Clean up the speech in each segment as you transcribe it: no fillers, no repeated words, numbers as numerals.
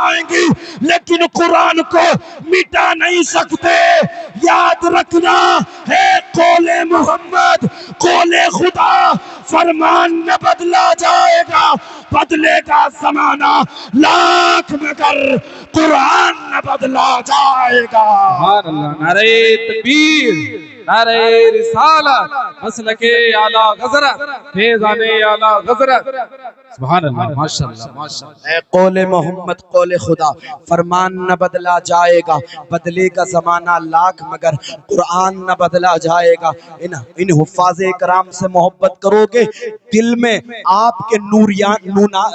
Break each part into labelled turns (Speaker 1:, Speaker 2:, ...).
Speaker 1: جائیں گی لیکن قرآن کو مٹا نہیں سکتے. یاد رکھنا ہے قول محمد قول خدا، فرمان نہ بدلا جائے گا، بدلے گا زمانہ لاکھ مگر قرآن نہ بدلا جائے گا.
Speaker 2: سبحان اللہ. نعرہ تکبیر، نعرہ رسالت، مسلک اعلی حضرت، فیضان اعلی حضرت. سبحان اللہ، ماشاءاللہ ماشاءاللہ.
Speaker 1: اے قول محمد قول خدا، فرمان نہ بدلا جائے گا، بدلے کا زمانہ لاکھ مگر قرآن نہ بدلا جائے گا. ان حفاظ کرام سے محبت کرو گے، دل میں آپ کے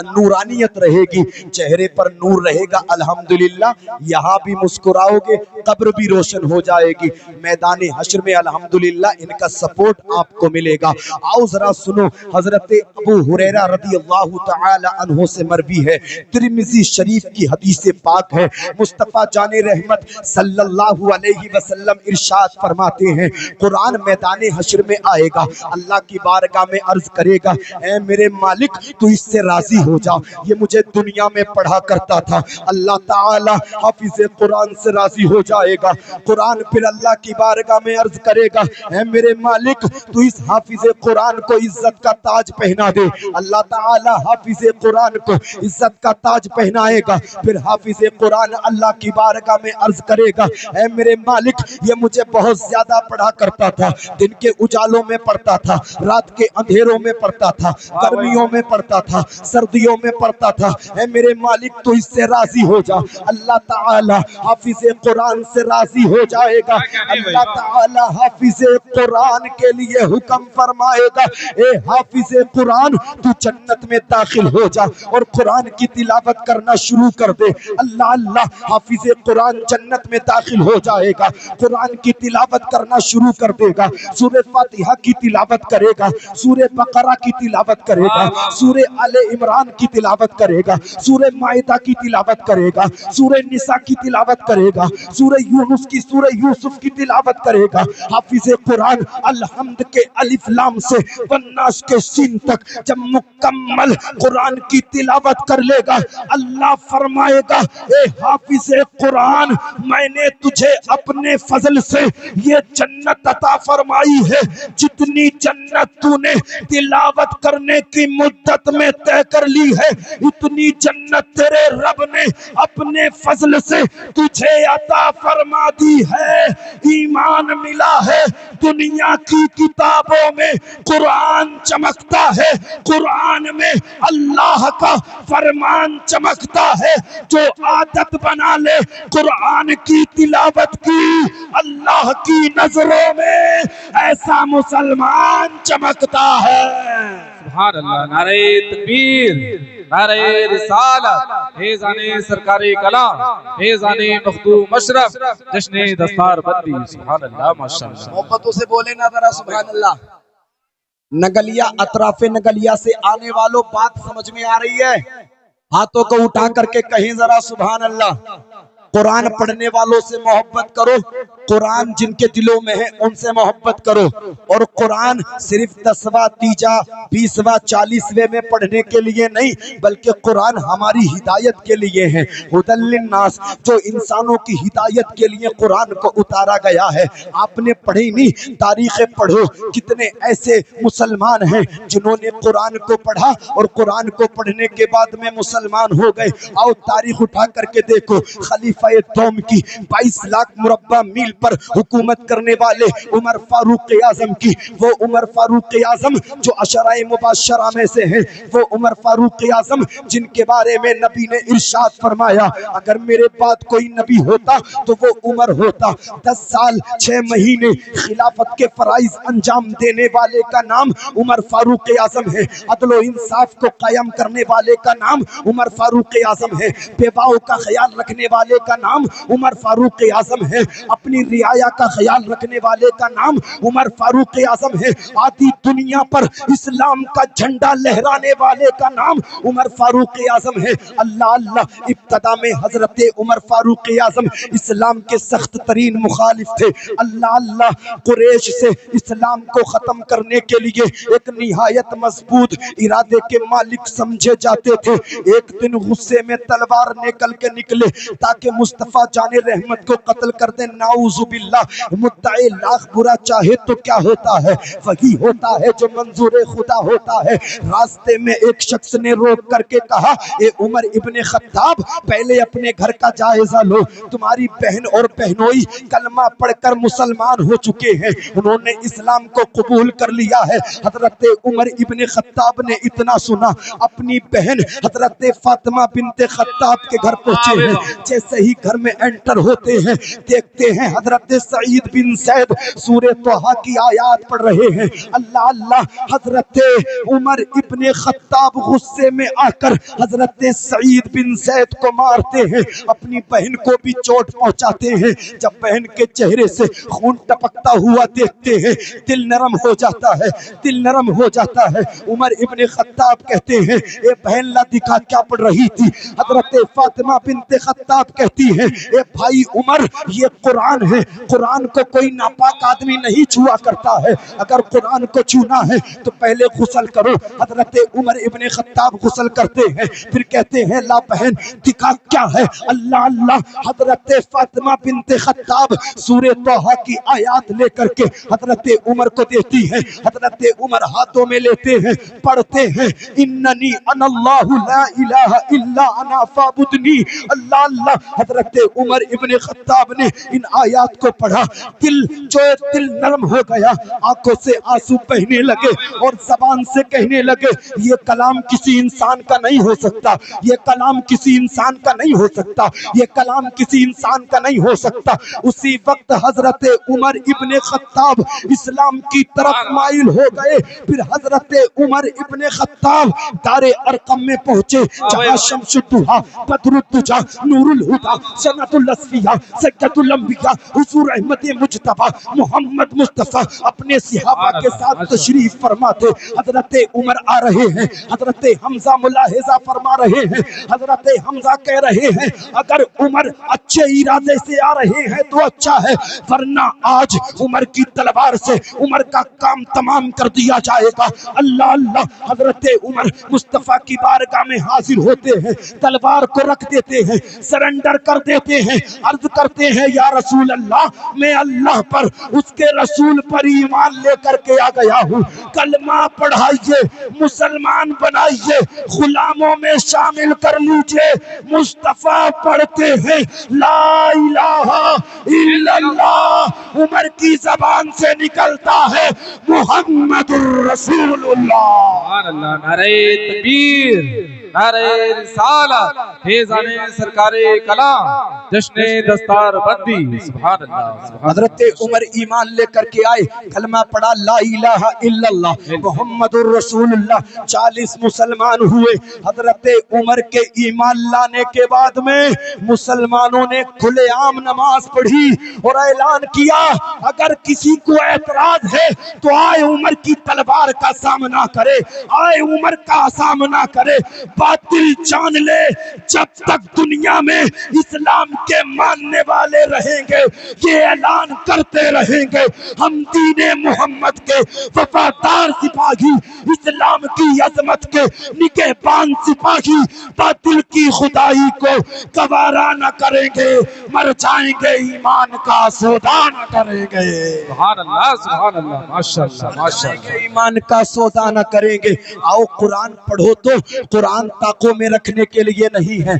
Speaker 1: نورانیت رہے گی، چہرے پر نور رہے گا. الحمدللہ یہاں بھی مسکراؤ گے، قبر بھی روشن ہو جائے گی، میدان حشر میں الحمدللہ ان کا سپورٹ آپ کو ملے گا. آؤ ذرا سنو، حضرت ابو ہریرہ رضی اللہ تعالی عنہ سے مروی ہے، ترمذی شریف کی حدیث پاک ہے. مصطفیٰ جان رحمت صلی اللہ علیہ وسلم ارشاد فرماتے ہیں قرآن میدان حشر میں آئے گا، اللہ کی بارگاہ میں عرض کرے گا اے میرے مالک تو اس سے راضی ہو جا، یہ مجھے دنیا میں پڑھا کرتا تھا. اللہ تعالی حافظ قرآن سے راضی ہو جائے گا. قرآن پھر اللہ کی بارگاہ میں عرض کرے گا اے میرے مالک تو اس حافظ قرآن کو عزت کا تاج پہنا دے. اللہ تعالی حافظ قرآن کو عزت کا تاج پہنائے گا. پھر حافظ قرآن اللہ کی بارگاہ میں عرض کرے گا اے میرے مالک یہ مجھے بہت زیادہ پڑھا کرتا تھا، دن کے اجالوں میں پڑھتا تھا، رات کے اندھیروں میں پڑھتا تھا، گرمیوں میں پڑھتا تھا، سردیوں میں پڑھتا تھا. اے میرے مالک تو اس سے راضی ہو جا. اللہ تعالی حافظ قرآن سے راضی ہو جائے گا. اللہ تعالی حافظ قرآن کے لیے حکم فرمائے گا اے حافظ قرآن تو جنت میں داخل ہو جا اور قرآن کی تلاوت کرنا شروع کر دے. اللہ اللہ حافظ قرآن جنت میں داخل ہو جائے گا، قرآن کی تلاوت کرنا شروع کر دے گا. سورہ فاتحہ کی تلاوت کرے گا، سورہ بقرہ کی تلاوت کرے گا، سورہ آل عمران کی تلاوت کرے گا، سورہ مائدہ کی تلاوت کرے گا، سورہ نساء کی تلاوت کرے گا، سورہ یونس کی، سورہ یوسف کی تلاوت کرے گا. حافظ قرآن الحمد کے الف لام سے والناس کے سین تک جب مکمل قرآن کی تلاوت کر لے گا اللہ فرمائے گا اے حافظ قرآن میں نے تجھے اپنے فضل سے یہ جنت عطا فرمائی ہے، جتنی جنت تو نے تلاوت کرنے کی مدت میں طے کر لی ہے اتنی جنت تیرے رب نے اپنے فضل سے تجھے عطا فرما دی ہے. ایمان ملا ہے، دنیا کی کتابوں میں قرآن چمکتا ہے، قرآن میں اللہ کا فرمان چمکتا ہے. جو عادت بنا لے قرآن کی تلاوت کی اللہ کی نظروں میں ایسا مسلمان چمکتا ہے.
Speaker 2: سبحان اللہ. نعرہ تکبیر، نعرہ رسالت، فیضان سرکاری کلام، فیضان مخدوم اشرف، جشن دستار بندی. سبحان اللہ ماشاءاللہ.
Speaker 1: محبتوں سے بولے نا ذرا سبحان اللہ. نگلیا اطراف نگلیا سے آنے والوں بات سمجھ میں آ رہی ہے؟ ہاتھوں کو اٹھا کر کے کہیں ذرا سبحان اللہ. قرآن پڑھنے والوں سے محبت کرو، قرآن جن کے دلوں میں ہے ان سے محبت کرو. اور قرآن صرف 10واں تیجا 20واں 40ویں میں پڑھنے کے لیے نہیں بلکہ قرآن ہماری ہدایت کے لیے ہے. ہدی للناس، جو انسانوں کی ہدایت کے لیے قرآن کو اتارا گیا ہے. آپ نے پڑھی نہیں، تاریخیں پڑھو، کتنے ایسے مسلمان ہیں جنہوں نے قرآن کو پڑھا اور قرآن کو پڑھنے کے بعد میں مسلمان ہو گئے. آؤ تاریخ اٹھا کر کے دیکھو. خلیفہ دوم کی 22 لاکھ مربع میل پر حکومت کرنے والے عمر فاروق اعظم کی، وہ عمر فاروق اعظم جو عشرہ مبشرہ میں سے ہیں، وہ عمر فاروق اعظم جن کے بارے میں نبی نے ارشاد فرمایا اگر میرے بعد کوئی نبی ہوتا تو وہ عمر ہوتا. 10 سال 6 مہینے خلافت کے فرائض انجام دینے والے کا نام عمر فاروق اعظم ہے. عدل و انصاف کو قائم کرنے والے کا نام عمر فاروق اعظم ہے. بیواؤں کا خیال رکھنے والے کا نام عمر فاروق اعظم ہے. اپنی رعایا کا خیال رکھنے والے کا نام عمر فاروق اعظم ہے، آدھی دنیا پر اسلام کا جھنڈا لہرانے والے کا نام عمر فاروق اعظم ہے۔ اللہ اللہ، ابتدا میں حضرت عمر فاروق اعظم اسلام کے سخت ترین مخالف تھے۔ اللہ اللہ، قریش سے اسلام کو ختم کرنے کے لیے ایک نہایت مضبوط ارادے کے مالک سمجھے جاتے تھے۔ ایک دن غصے میں تلوار نکل کے نکلے تاکہ مصطفیٰ جان رحمت کو قتل کر دیں۔ نعوذ باللہ، مدعی لاکھ برا چاہے تو کیا ہوتا ہے، وہی ہوتا ہے جو منظور خدا ہوتا ہے۔ راستے میں ایک شخص نے روک کر کے کہا، اے عمر ابن خطاب، پہلے اپنے گھر کا جائزہ لو، تمہاری بہن اور بہنوئی کلمہ پڑھ کر مسلمان ہو چکے ہیں، انہوں نے اسلام کو قبول کر لیا ہے۔ حضرت عمر ابن خطاب نے اتنا سنا، اپنی بہن حضرت فاطمہ بنت خطاب کے گھر پہنچے ہیں۔ جیسے ہی گھر میں انٹر ہوتے ہیں، دیکھتے ہیں حضرت سعید بن زید سورہ طہ کی آیات پڑھ رہے ہیں۔ اللہ اللہ، حضرت عمر ابن خطاب غصے میں آ کر حضرت سعید بن زید کو مارتے ہیں، اپنی بہن کو بھی چوٹ پہنچاتے ہیں۔ جب بہن کے چہرے سے خون ٹپکتا ہوا دیکھتے ہیں، دل نرم ہو جاتا ہے، دل نرم ہو جاتا ہے۔ عمر ابن خطاب کہتے ہیں، اے بہن لا دکھا کیا پڑھ رہی تھی؟ حضرت فاطمہ بنت خطاب کہتی ہیں، اے بھائی عمر، یہ قرآن ہے، قرآن کو کوئی ناپاک آدمی نہیں چھوا کرتا ہے، اگر قرآن کو چھونا ہے تو پہلے غسل کرو۔ حضرت عمر ابن خطاب غسل کرتے ہیں، پھر کہتے ہیں، لا بہن دکھا کیا ہے؟ اللہ اللہ، حضرت فاطمہ بنت خطاب سورہ طہ کی آیات لے کر کے حضرت عمر کو دیتی ہے۔ حضرت عمر ہاتھوں میں لیتے ہیں، پڑھتے ہیں، اننی انا اللہ لا الہ الا انا فاعبدنی۔ اللہ اللہ، حضرت عمر ابن خطاب نے ان آیات کو پڑھا، دل نرم ہو گیا، آنکھوں سے آنسو بہنے لگے اور زبان سے کہنے لگے، یہ کلام کسی انسان کا نہیں ہو سکتا، یہ کلام کسی انسان کا نہیں ہو سکتا، یہ کلام کسی انسان کا نہیں ہو سکتا۔ اسی وقت حضرت عمر ابن خطاب اسلام کی طرف مائل ہو گئے۔ پھر حضرت عمر ابن خطاب دار ارقم میں پہنچے، جہاں شمس الضحیٰ، بدر الدجیٰ، نور الہدیٰ، سند الاصفیاء، سید الانبیاء، حضور احمد مجتبیٰ محمد مصطفیٰ اپنے صحابہ کے ساتھ تشریف فرما تھے۔ حضرت عمر آ رہے ہیں، حضرت حمزہ ملاحظہ فرما رہے ہیں، حضرت حمزہ کہہ رہے ہیں، اگر عمر اچھے ارادے سے آ رہے ہیں تو اچھا ہے، ورنہ آج عمر کی تلوار سے عمر کا کام تمام کر دیا جائے گا۔ اللہ اللہ، حضرت عمر مصطفیٰ کی بارگاہ میں حاضر ہوتے ہیں، تلوار کو رکھ دیتے ہیں، سرنڈر کر دیتے ہیں، عرض کرتے ہیں، یا رسول اللہ، میں اللہ پر، اس کے رسول پر ایمان لے کر کے آ گیا ہوں، کلمہ پڑھائیے، مسلمان بنائیے، غلاموں میں شامل کر لیجئے۔ مصطفیٰ پڑھتے ہیں، لا الہ الا اللہ، عمر کی زبان سے نکلتا ہے، محمد الرسول اللہ۔
Speaker 2: سبحان اللہ، نعرہ تکبیر، نعرہ رسالت، فیضان سرکار کلام، جشن دستار بندی۔ سبحان اللہ۔
Speaker 1: حضرت عمر ایمان لے کر کے آئے، کلمہ پڑھا، لا الہ الا اللہ محمد الرسول اللہ، 40 مسلمان ہوئے۔ حضرت عمر کے ایمان لانے کے بعد میں مسلمانوں نے کھلے عام نماز پڑھی اور اعلان کیا، اگر کسی کو اعتراض ہے تو آئے عمر کی تلوار کا سامنا کرے، آئے عمر کا سامنا کرے، باطل جان لے، جب تک دنیا میں اسلام کے ماننے والے رہیں گے یہ اعلان کرتے رہیں گے، ہم دین محمد کے وفادار سپاہی، اسلام کی عظمت کے نگہبان سپاہی، باطل کی خدائی کو گوارا نہ کریں گے، مر جائیں گے ایمان کا سودا نہ کریں گے۔
Speaker 2: سبحان اللہ، سبحان اللہ، ماشاءاللہ ماشاءاللہ،
Speaker 1: ایمان کا سودا نہ کریں گے۔ آؤ قرآن پڑھو تو قرآن طاقوں میں رکھنے کے لیے نہیں ہے،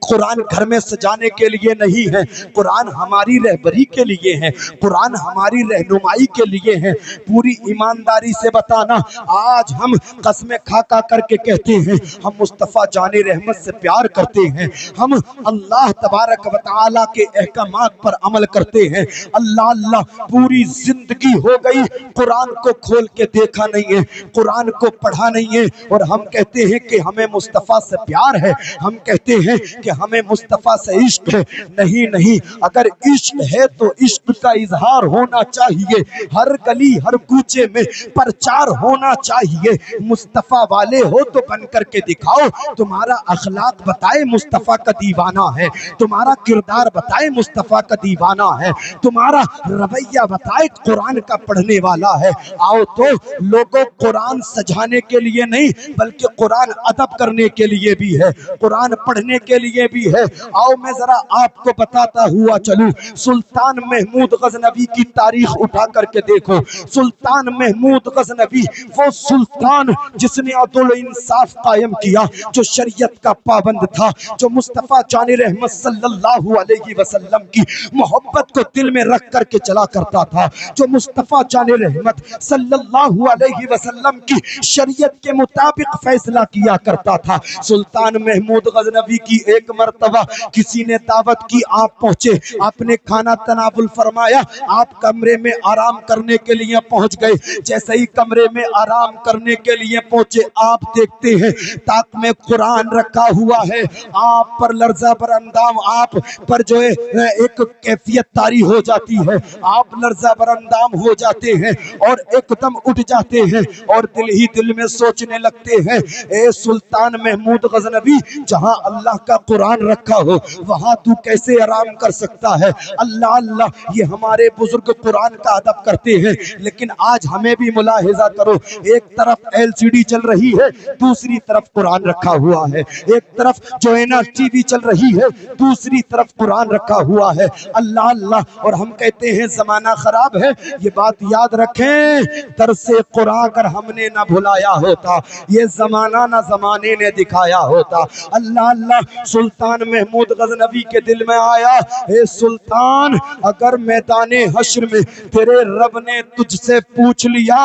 Speaker 1: قرآن گھر میں سجانے کے لیے نہیں ہے، قرآن ہماری رہبری کے لیے ہے، قرآن ہماری رہنمائی کے لیے ہے۔ پوری ایمانداری سے بتانا، آج ہم قسمیں کھا کھا کر کے کہتے ہیں ہم مصطفیٰ جان رحمت سے پیار کرتے ہیں، ہم اللہ تبارک و تعالیٰ کے احکامات پر عمل کرتے ہیں۔ اللہ اللہ، پوری زندگی ہو گئی قرآن کو کھول کے دیکھا نہیں ہے، قرآن کو پڑھا نہیں ہے، اور ہم کہتے ہیں کہ ہمیں مصطفیٰ سے پیار ہے، ہم کہتے ہیں کہ ہمیں مصطفیٰ سے عشق ہے۔ نہیں نہیں، اگر عشق ہے تو عشق کا اظہار ہونا چاہیے، ہر گلی ہر کوچے میں پرچار ہونا چاہیے، مصطفیٰ والے ہو تو بن کر کے دکھاؤ، تمہارا اخلاق بتائے مصطفیٰ کا دیوانہ ہے، تمہارا کردار بتائے مصطفیٰ کا دیوانہ ہے، تمہارا رویہ بتائے قرآن کا پڑھنے والا ہے۔ آؤ تو لوگوں قرآن سجانے کے لیے نہیں بلکہ قرآن ادب کرنے کے لیے بھی ہے، قرآن پڑھنے کے لیے بھی ہے۔ آؤ میں ذرا آپ کو بتاتا ہوا چلوں، سلطان محمود غزنوی کی تاریخ اٹھا کر کے دیکھو۔ سلطان محمود غزنوی وہ سلطان جس نے عدل و انصاف قائم کیا، جو شریعت کا پابند تھا، جو مصطفیٰ جان رحمت صلی اللہ علیہ وسلم کی محبت کو دل میں رکھ کر کے چلا کرتا تھا، جو مصطفیٰ جان رحمت صلی اللہ علیہ وسلم کی شریعت کے مطابق فیصلہ کیا کرتا تھا۔ سلطان محمود غزنوی کی ایک مرتبہ کسی نے دعوت کی، آپ پہنچے، آپ نے کھانا تناول فرمایا، آپ کمرے میں آرام کرنے کے لیے پہنچ گئے۔ جیسے ہی کمرے میں آرام کرنے کے لیے پہنچے، آپ دیکھتے ہیں طاق میں قرآن رکھا ہوا ہے، آپ پر لرزہ بر اندام، آپ پر جو ہے ایک کیفیت طاری ہو جاتی ہے، آپ لرزہ بر اندام ہو جاتے ہیں اور ایک دم اٹھ جاتے ہیں اور دل ہی دل میں سوچنے لگتے ہیں، اے سلطان محمود غزنوی، جہاں اللہ کا قرآن رکھا ہو وہاں تو کیسے آرام کر سکتا ہے؟ اللہ اللہ، یہ ہمارے بزرگ قرآن کا ادب کرتے ہیں، لیکن آج ہمیں بھی ملاحظہ کرو، ایک طرف LCD چل رہی ہے، دوسری طرف قرآن رکھا ہوا ہے، ایک طرف جو ہے نا TV چل رہی ہے، دوسری طرف قرآن رکھا ہوا ہے۔ اللہ اللہ، اور ہم کہتے ہیں زمانہ خراب ہے۔ یہ بات یاد رکھیں، درس قرآن اگر ہم نے نہ بھلایا ہوتا، یہ زمانہ نہ زمانے نے دکھایا ہوتا۔ اللہ اللہ، سلطان محمود غزنوی کے دل میں آیا، اے سلطان، اگر میدان حشر میں تیرے رب نے تجھ سے پوچھ لیا،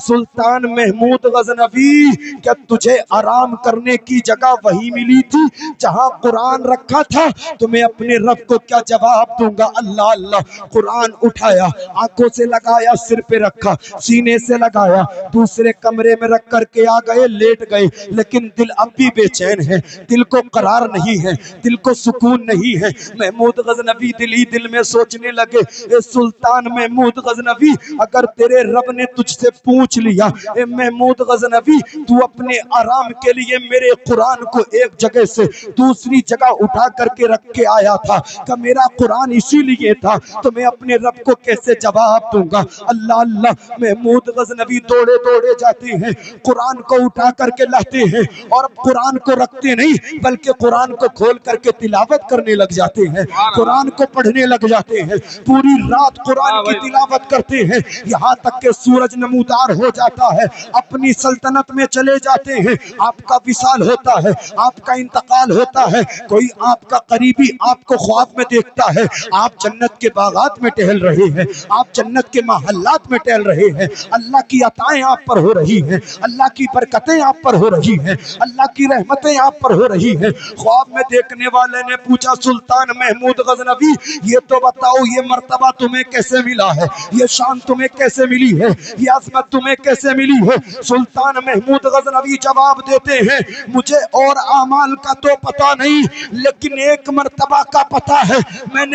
Speaker 1: سلطان محمود غزنوی، کیا تجھے آرام کرنے کی جگہ وہی ملی تھی جہاں قرآن رکھا تھا، تو میں اپنے رب کو کیا جواب دوں گا؟ اللہ اللہ، قرآن اٹھایا، آنکھوں سے لگایا، سر پہ رکھا، سینے سے لگایا، دوسرے کمرے میں رکھ کر کے آ گئے، لیٹ گئے، لیکن دل اب بھی بے چین ہے، دل کو قرار نہیں ہے، دل کو سکون نہیں ہے۔ محمود غزنوی دل ہی دل میں سوچنے لگے، اے سلطان محمود غزنوی، اگر تیرے رب نے تجھ سے پوچھ لیا، اے محمود غزنوی، تو اپنے آرام کے لیے میرے قرآن کو ایک جگہ سے دوسری جگہ اٹھا کر کے رکھ کے آیا تھا کہ میرا قرآن اسی لیے تھا، تو میں اپنے رب کو کیسے جواب دوں گا؟ اللہ اللہ، محمود غزنوی دوڑے دوڑے جاتے ہیں، قرآن کو اٹھا کر کے لاتے ہیں، اور قرآن کو رکھتے نہیں بلکہ قرآن کو کھول کر کے تلاوت کرنے لگ جاتے ہیں، قرآن کو پڑھنے لگ جاتے ہیں، پوری رات قرآن کی تلاوت کرتے ہیں، یہاں تک کہ سورج نمودار ہو جاتا ہے، اپنی سلطنت میں چلے جاتے ہیں، آپ کا وصال ہوتا ہے، آپ کا انتقال ہوتا ہے، کوئی آپ کا قریبی آپ کو خواب میں دیکھتا ہے، آپ جنت کے باغات میں ٹہل رہے ہیں، آپ جنت کے محلات میں ٹہل رہے ہیں، اللہ کی عطائیں آپ پر ہو رہی ہیں، اللہ کی برکتیں آپ پر ہو رہی ہیں، اللہ کی رحمتیں آپ پر ہو رہی ہیں۔ خواب میں دیکھنے والے نے پوچھا، سلطان محمود غزنوی، یہ تو بتاؤ، یہ مرتبہ تمہیں کیسے ملا ہے؟ یہ شان تمہیں کیسے ملی ہے؟ یہ عظمت تمہیں کیسے ملی ہے؟ سلطان محمود غزنوی جواب دیتے ہیں، مجھے اور اعمال کا تو پتہ نہیں، لیکن ایک مرتبہ کا پتہ ہے، میں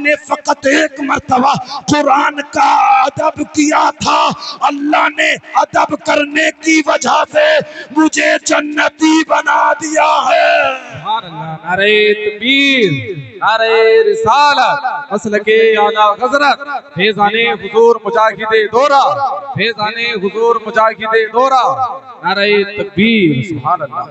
Speaker 1: نے فقط ایک مرتبہ قرآن کا ادب کیا تھا، اللہ نے ادب کرنے کی وجہ سے مجھے جنتی بنا دیا ہے۔
Speaker 2: سبحان اللہ، نعرہ تکبیر، نعرہ رسالت، مسلک اعلیٰ حضرت، فیضان حضور مجاہد دورہ، فیضان حضور مجاہد دورہ، نعرہ تکبیر، سبحان اللہ۔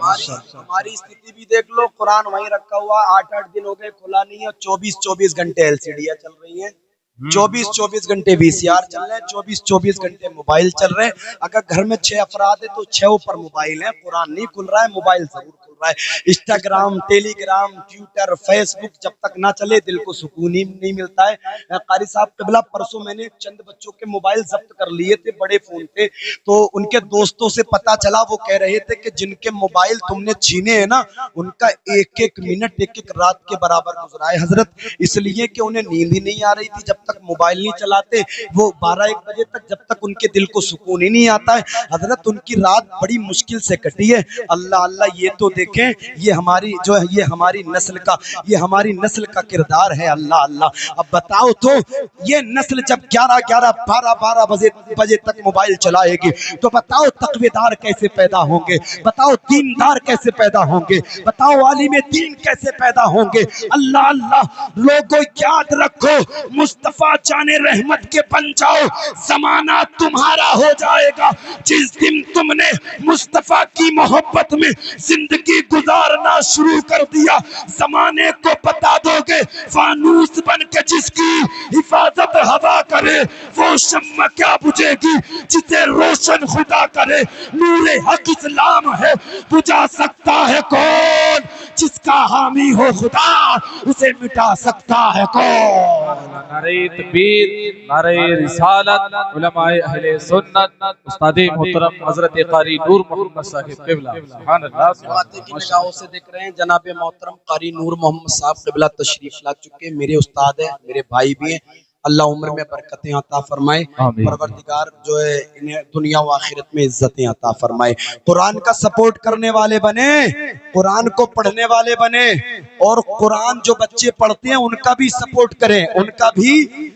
Speaker 1: ہماری استھتی بھی دیکھ لو، قرآن وہیں رکھا ہوا، 8 دن ہو گئے کھلا نہیں ہے، 24 گھنٹے LCD چل رہی ہیں، 24 گھنٹے VCR چل رہے ہیں، 24 گھنٹے موبائل چل رہے ہیں۔ اگر گھر میں 6 افراد ہیں تو 6 پر موبائل ہیں، قرآن نہیں کھل رہا ہے، موبائل ضرور کھل رہا ہے۔ انسٹاگرام، ٹیلی گرام، ٹویٹر، فیس بک جب تک نہ چلے دل کو سکون ہی نہیں ملتا ہے۔ قاری صاحب قبلہ، پرسوں میں نے چند بچوں کے موبائل ضبط کر لیے تھے، بڑے فون تھے، تو ان کے دوستوں سے پتا چلا، وہ کہہ رہے تھے کہ جن کے موبائل تم نے چھینے ہیں نا، ان کا ایک منٹ ایک رات کے برابر گزرا ہے حضرت، اس لیے کہ انہیں نیند ہی نہیں آ رہی تھی، جب تک موبائل نہیں چلاتے وہ 12-1 بجے تک، جب تک ان کے دل کو سکون ہی نہیں آتا ہے حضرت، ان کی رات بڑی مشکل سے کٹی ہے۔ اللہ اللہ، یہ تو دیکھ دیکھیں یہ ہماری جو ہے یہ ہماری نسل کا کردار ہے. اللہ اللہ. اب بتاؤ تو یہ نسل جب 11 بجے تک موبائل چلائے گی تو بتاؤ تقوی دار کیسے پیدا ہوں گے, بتاؤ دیندار کیسے پیدا ہوں گے, بتاؤ عالم دین کیسے پیدا ہوں گے. اللہ اللہ. لوگوں یاد رکھو مصطفیٰ جان رحمت کے بن جاؤ, زمانہ تمہارا ہو جائے گا. جس دن تم نے مصطفیٰ کی محبت میں زندگی گزارنا شروع کر دیا, زمانے کو بتا دو گے فانوس بن کے جس کی حفاظت ہوا کرے وہ شمع کیا بجھے گی جسے روشن خدا کرے. نور حق اسلام ہے بجھا سکتا ہے کون, جس کا حامی ہو خدا اسے مٹا سکتا ہے کون.
Speaker 2: نعرہ تکبیر, نعرہ رسالت, علماء اہل سنت, استاد محترم حضرت قاری نور محمد صاحب قبلہ. سبحان اللہ.
Speaker 1: باتیں کی نگاہوں سے دیکھ رہے ہیں جناب محترم قاری نور محمد صاحب قبلہ تشریف لا چکے. میرے استاد ہیں, میرے بھائی بھی ہیں. اللہ عمر میں برکتیں عطا فرمائے, پروردگار جو ہے انہیں دنیا و آخرت میں عزتیں عطا فرمائے. قرآن کا سپورٹ کرنے والے بنے, قرآن کو پڑھنے والے بنے, اور قرآن جو بچے پڑھتے ہیں ان کا بھی سپورٹ کریں, ان کا بھی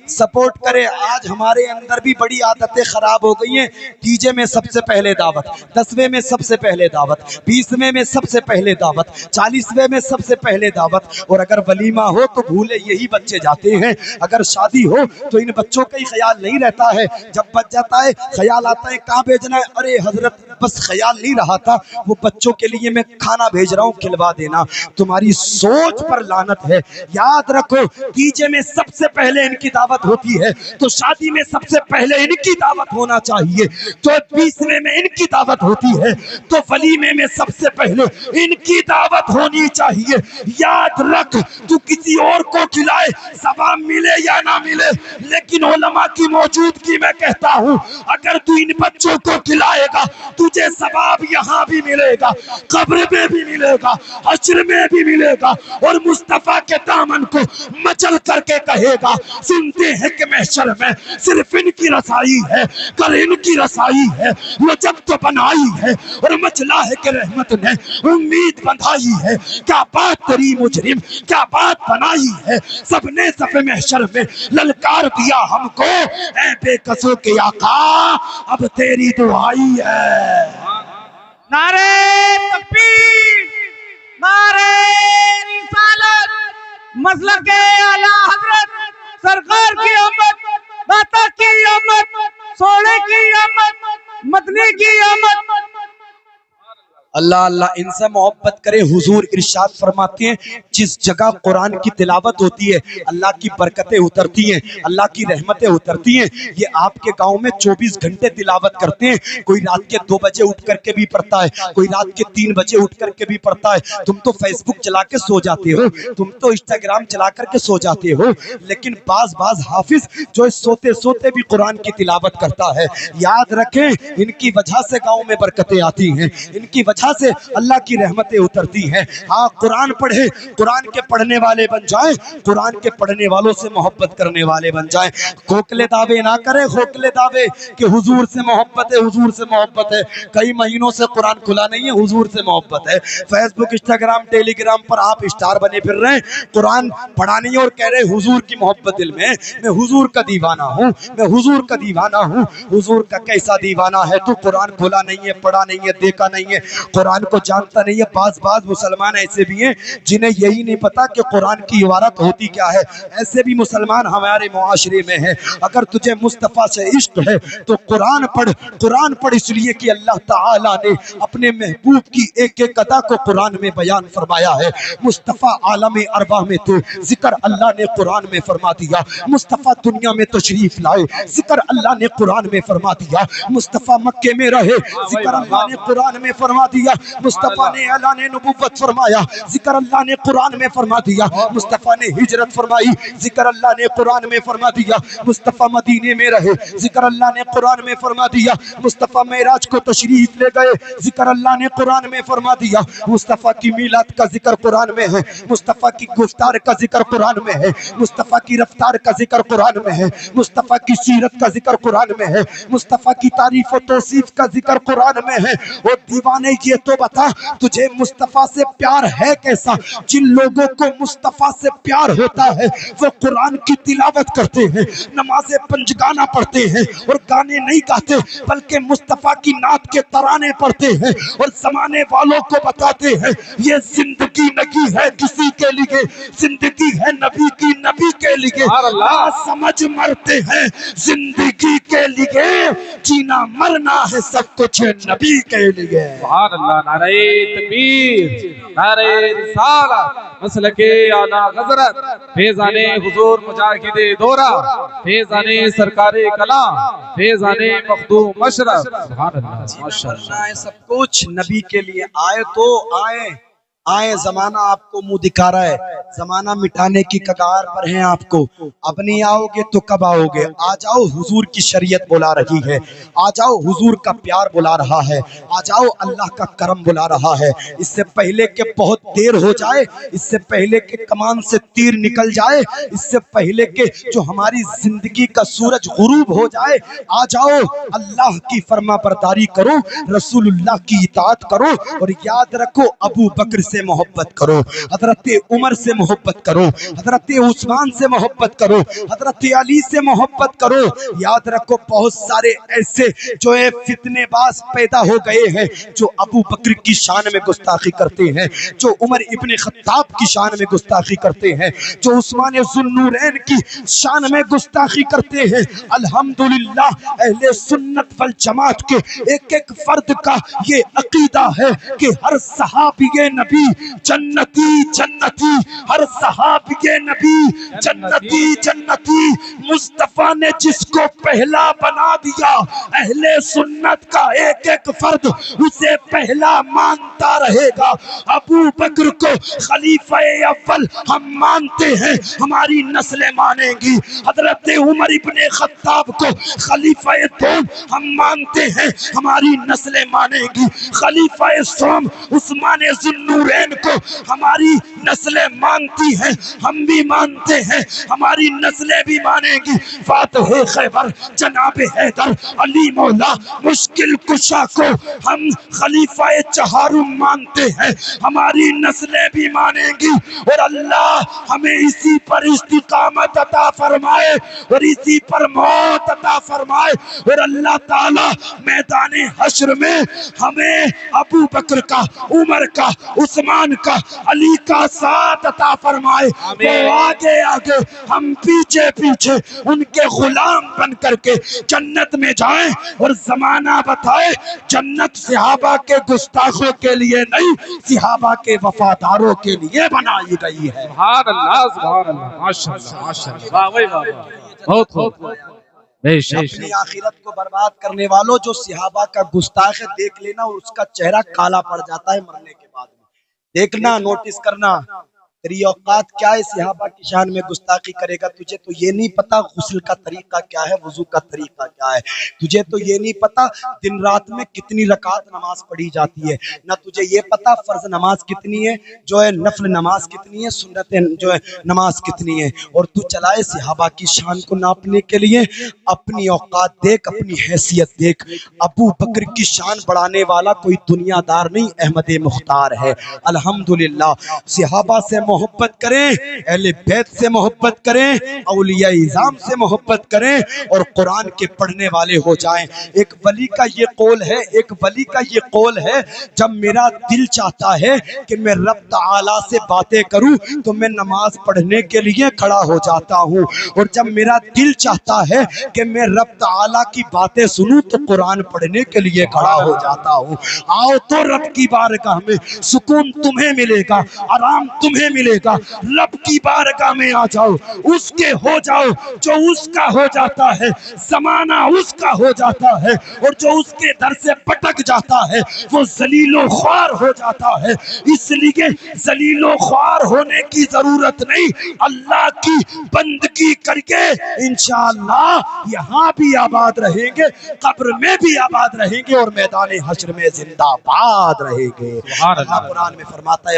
Speaker 1: سپورٹ کریں. آج ہمارے اندر بھی بڑی عادتیں خراب ہو گئی ہیں. تیجے میں سب سے پہلے دعوت, 10ویں میں سب سے پہلے دعوت, 20ویں میں سب سے پہلے دعوت, 40ویں میں سب سے پہلے دعوت, اور اگر ولیمہ ہو تو بھولے یہی بچے جاتے ہیں. اگر شادی ہو تو ان بچوں کا ہی خیال نہیں رہتا ہے, جب بچ جاتا ہے خیال آتا ہے کہاں بھیجنا ہے, ارے حضرت بس خیال نہیں رہا تھا, وہ بچوں کے لیے میں کھانا بھیج رہا ہوں کھلوا دینا. تمہاری سوچ پر لعنت ہے. یاد رکھو تیجے میں سب سے پہلے ان کی دعوت ہوتی ہے تو شادی میں سب سے پہلے ان کی دعوت ہونا چاہیے, تو 20ویں میں ان کی دعوت ہوتی ہے تو ولیمے میں سب سے پہلے ان کی دعوت ہونی چاہیے. یاد رکھ تو کسی اور کو کھلائے ثواب ملے یا نہ ملے, لیکن علماء کی موجودگی میں کہتا ہوں اگر تو ان بچوں کو کھلائے گا تجھے ثواب یہاں بھی ملے گا, قبر میں بھی ملے گا, حشر میں بھی ملے گا, اور مصطفیٰ کے دامن کو مچل کر کے کہے گا سنتے ہیں کہ محشر میں صرف ان کی رسائی ہے, کر ان کی رسائی ہے, وہ جب تو بنائی ہے اور مچلا ہے کہ رحمت نے امید بندھائی ہے. کیا بات تری مجرم, کیا بات بنائی ہے, سب نے صف محشر میں للکار دیا ہم کو, اے بے قصوں کے آقا اب تیری دعائی ہے.
Speaker 3: نعرہ تکبیر, نعرہ رسالت, مسلک اعلی حضرت سرکار کی آمد, داتا کی آمد, سونے کی آمد, مدنی کی آمد.
Speaker 1: اللہ اللہ. ان سے محبت کرے. حضور ارشاد فرماتے ہیں جس جگہ قرآن کی تلاوت ہوتی ہے اللہ کی برکتیں اترتی ہیں, اللہ کی رحمتیں اترتی ہیں. یہ آپ کے گاؤں میں 24 گھنٹے تلاوت کرتے ہیں, کوئی رات کے 2 بجے اٹھ کر کے بھی پڑھتا ہے, کوئی رات کے 3 بجے اٹھ کر کے بھی پڑھتا ہے. تم تو فیس بک چلا کے سو جاتے ہو, تم تو انسٹاگرام چلا کر کے سو جاتے ہو, لیکن بعض حافظ جو سوتے سوتے بھی قرآن کی تلاوت کرتا ہے. یاد رکھیں ان کی وجہ سے گاؤں میں برکتیں آتی ہیں, ان کی وجہ سے اللہ کی رحمتیں اترتی ہیں. ہاں قرآن پڑھے, قرآن کے پڑھنے والے بن جائیں, قرآن کے پڑھنے والوں سے محبت کرنے والے بن جائیں. کھوکھلے دعوے نہ کریں, کھوکھلے دعوے کہ حضور سے محبت ہے, حضور سے محبت ہے. کئی مہینوں سے قرآن کھلا نہیں ہے, حضور سے محبت ہے. فیس بک, انسٹاگرام, ٹیلی گرام پر آپ اسٹار بنے پھر رہے ہیں, قرآن پڑھا نہیں اور کہہ رہے حضور کی محبت دل میں, میں حضور کا دیوانہ ہوں, میں حضور کا دیوانہ ہوں. حضور کا کیسا دیوانہ ہے تو قرآن کھلا نہیں ہے, پڑھا نہیں ہے, دیکھا نہیں ہے, قرآن کو جانتا نہیں ہے. بعض مسلمان ایسے بھی ہیں جنہیں یہی نہیں پتا کہ قرآن کی عبارت ہوتی کیا ہے. ایسے بھی مسلمان ہمارے معاشرے میں ہیں. اگر تجھے مصطفیٰ سے عشق ہے تو قرآن پڑھ, قرآن پڑھ, اس لیے کہ اللہ تعالیٰ نے اپنے محبوب کی ایک ایک ادا کو قرآن میں بیان فرمایا ہے. مصطفیٰ عالم ارواح میں تھے, ذکر اللہ نے قرآن میں فرما دیا. مصطفیٰ دنیا میں تشریف لائے, ذکر اللہ نے قرآن میں فرما دیا. مصطفیٰ مکے میں رہے, ذکر اللہ نے قرآن میں فرما دیا. مصطفیٰ نے اعلان نبوت فرمایا, ذکر اللہ نے قرآن میں فرما دیا. مصطفیٰ نے ہجرت فرمائی, ذکر اللہ نے قرآن میں فرما دیا. مصطفیٰ مدینے میں رہے, ذکر اللہ نے قرآن میں فرما دیا. مصطفیٰ معراج کو تشریف لے گئے, ذکر اللہ نے قرآن میں فرما دیا. مصطفیٰ کی میلاد کا ذکر قرآن میں ہے, مصطفیٰ کی گفتار کا ذکر قرآن میں ہے, مصطفیٰ کی رفتار کا ذکر قرآن میں ہے, مصطفیٰ کی سیرت کا ذکر قرآن میں ہے, مصطفیٰ کی تعریف و توصیف کا ذکر قرآن میں ہے. اور دیوانے یہ تو بتا تجھے مصطفیٰ سے پیار ہے کیسا؟ جن لوگوں کو مصطفیٰ سے پیار ہوتا ہے وہ قرآن کی تلاوت کرتے ہیں، نماز پنجگانہ پڑھتے ہیں، اور گانے نہیں گاتے بلکہ مصطفیٰ کی نعت کے ترانے پڑھتے ہیں، اور زمانے والوں کو بتاتے ہیں یہ زندگی نہیں ہے کسی کے لیے، زندگی ہے نبی کی، نبی کے لیے نا سمجھ مرتے ہیں زندگی کے لیے، جینا مرنا ہے سب کچھ نبی کے لیے۔
Speaker 2: سبحان اللہ، نعرہ تکبیر، نعرہ رسالت، مسلک اعلیٰ حضرت فیضان حضور مجاہد دورہ، فیضان سرکار کلام، فیضان مخدوم مشرف۔ سبحان اللہ، ماشاء اللہ۔
Speaker 1: کرنا ہے سب کچھ نبی کے لیے، آئے تو آئے زمانہ آپ کو منہ دکھا رہا ہے، زمانہ مٹانے کی کگار پر ہیں آپ کو، اب نہیں آؤ گے تو کب آؤ گے؟ آ جاؤ، حضور کی شریعت بلا رہی ہے، آ جاؤ حضور کا پیار بلا رہا ہے، آ جاؤ اللہ کا کرم بلا رہا ہے۔ اس سے پہلے کہ بہت دیر ہو جائے، اس سے پہلے کہ کمان سے تیر نکل جائے، اس سے پہلے کہ جو ہماری زندگی کا سورج غروب ہو جائے، آ جاؤ اللہ کی فرما برداری کرو، رسول اللہ کی اطاعت کرو، اور یاد رکھو ابو بکر سے محبت کرو، حضرت عمر سے محبت کرو، حضرت عثمان سے محبت کرو، حضرت علی سے محبت کرو۔ یاد رکھو بہت سارے ایسے جو فتنے باز پیدا ہو گئے ہیں جو ابو بکر کی شان میں گستاخی کرتے ہیں، جو عمر ابن خطاب کی شان میں گستاخی کرتے ہیں، جو عثمان ذو النورین کی شان میں گستاخی کرتے ہیں۔ الحمدللہ اہل سنت والجماعت کے ایک ایک فرد کا یہ عقیدہ ہے کہ ہر صحابی نبی جنتی جنتی، ہر صحابی نبی جنتی جنتی، مصطفیٰ نے جس کو پہلا بنا دیا اہل سنت کا ایک ایک فرد اسے پہلا مانتا رہے گا۔ ابو بکر کو خلیفہ اول ہم مانتے ہیں، ہماری نسلیں مانیں گی۔ حضرت عمر ابن خطاب کو خلیفہ دوم ہم مانتے ہیں، ہماری نسلیں مانیں گی۔ خلیفہ سوم عثمان ذو النورین کو ہماری نسلیں مانتی ہیں، ہم بھی مانتے ہیں، ہماری نسلیں بھی مانیں گی۔ فاتح خیبر جناب حیدر علی مولا مشکل کشا کو ہم خلیفہ چہارم مانتے ہیں، ہماری نسلیں بھی مانیں گی، اور اللہ ہمیں اسی پر استقامت عطا فرمائے اور اسی پر موت عطا فرمائے، اور اللہ تعالی میدان حشر میں ہمیں ابو بکر کا، عمر کا، عثمان کا، علی کا ساتھ عطا فرمائے۔ وہ آگے آگے ہم پیچھے پیچھے ان کے غلام بن کر کے جنت میں جائیں، اور زمانہ بتائے جنت صحابہ کے گستاخوں کے لیے نہیں، صحابہ کے وفاداروں کے لیے بنائی گئی ہے۔
Speaker 2: سبحان اللہ، سبحان اللہ، ماشاء اللہ، ماشاء اللہ، واہ واہ واہ، بہت خوب، بے شک۔
Speaker 1: اپنی آخرت کو برباد کرنے والوں جو صحابہ کا گستاخ دیکھ لینا اور اس کا چہرہ کالا پڑ جاتا ہے مرنے کے بعد میں، دیکھنا، نوٹس کرنا تیری اوقات کیا ہے، صحابہ کی شان میں گستاخی کرے گا۔ تجھے تو یہ نہیں پتا غسل کا طریقہ کیا ہے، وضو کا طریقہ کیا ہے، تجھے تو یہ نہیں پتا دن رات میں کتنی رکعت نماز پڑھی جاتی ہے، نہ تجھے یہ پتا فرض نماز کتنی ہے، جو ہے نفل نماز کتنی ہے، سنت جو ہے نماز کتنی ہے، اور تو چلائے صحابہ کی شان کو ناپنے کے لیے اپنی اوقات دیکھ، اپنی حیثیت دیکھ۔ ابو بکر کی شان بڑھانے والا کوئی دنیا دار نہیں، احمد مختار ہے۔ الحمدللہ صحابہ سے محبت کریں، اہل بیت سے محبت کریں، اولیاء اعظام سے محبت کریں، اور قرآن کے پڑھنے والے ہو جائیں۔ ایک ولی کا یہ قول ہے، ایک ولی کا یہ قول ہے، جب میرا دل چاہتا ہے کہ میں رب تعالیٰ سے باتیں کروں تو میں نماز پڑھنے کے لیے کھڑا ہو جاتا ہوں، اور جب میرا دل چاہتا ہے کہ میں رب تعالیٰ کی باتیں سنوں تو قرآن پڑھنے کے لیے کھڑا ہو جاتا ہوں۔ آؤ تو رب کی بارگاہ میں، سکون تمہیں ملے گا، آرام تمہیں ملے گا۔ رب کی بارگاہ میں آ جاؤ، اس کے ہو جاؤ، جو اس کا ہو جاتا ہے زمانہ اس کا ہو جاتا ہے، اور جو اس کے در سے پٹک جاتا ہے وہ ذلیل و خوار ہو جاتا ہے۔ اس لیے ذلیل و خوار ہونے کی ضرورت نہیں، اللہ کی بندگی کر کے انشاءاللہ یہاں بھی آباد رہیں گے، قبر میں بھی آباد رہیں گے، اور میدان حشر میں زندہ باد رہیں گے۔ اللہ قرآن میں فرماتا ہے